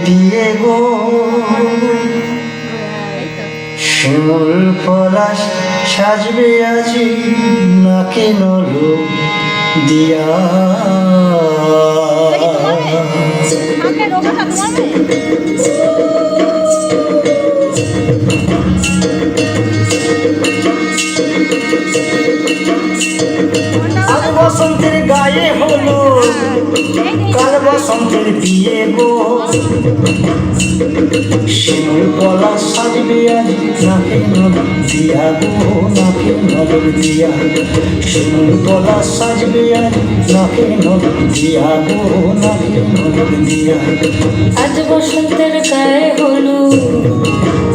দিয়ে গো শিমুল পলাশ সাজবে আজি নাকে নলো দিয়া আজ বসন্তের গায়ে হলো কাল বসন্তের বিয়ে গো শিমুল পলাশ সাজবে আজ নাকে নলো দিয়া গো নাকে নলো দিয়া শিমুল পলাশ সাজবে আজ নাকে নলো দিয়া গো নাকে নলো দিয়া আজ বসন্তের গায়ে হলু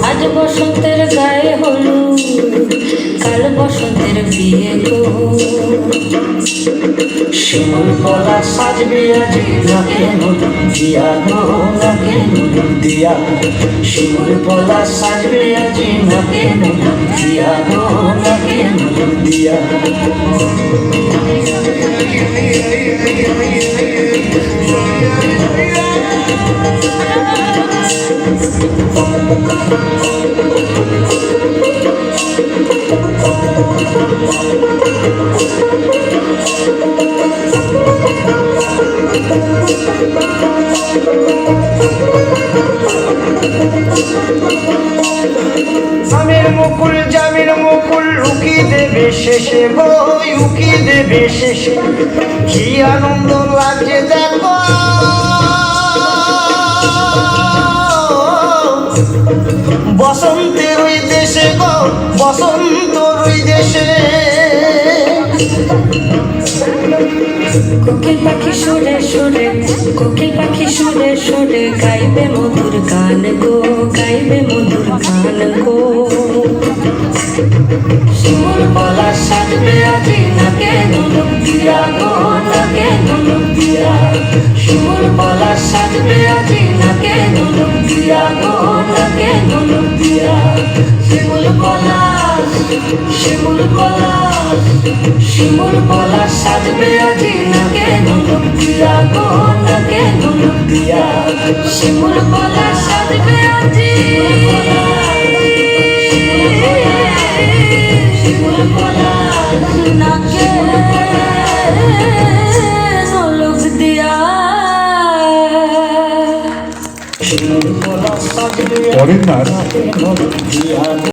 আজ বসন্তের গায়ে হলু কাল বসন্তের বিয়ে গো শিমুল পলাশ সাজবে আজ নাকে নলো দিয়া গো নাকে নলো দিয়া শিমুল পলাশ সাজবে আজ নাকে নলো দিয়া গো নাকে নলো দিয়া আমের মুকুল জামের মুকুল উকি দেবে শেষে গো উকি দেবে শেষে কি আনন্দ লাগছে দেখো বসন্তের ওই দেশে গো বসন্তর ওই দেশে কোকিল পাখি সুরে সুরে কোকিল পাখি সুরে সুরে গাইবে মধুর গান গো গাইবে মধুর গান গো শিমুল পলাশ সাজবে আজি নাকে নুলুক দিয়া গো নাকে নুলুক দিয়া শিমুল পলাশ সাজবে আজি নাকে নুলুক দিয়া গো নাকে নুলুক দিয়া শিমুল পলাশ শিমুল পলাশ শিমুল পলাশ সাজবে আজি নাকে নুলুক দিয়া গো নাকে নুলুক দিয়া শিমুল পলাশ সাজবে আজি শিমুল পলাশ নাকে নুলুক দিয়া শিমুল পলাশ সাজবে পরের নাচ নাকে নলো দিয়া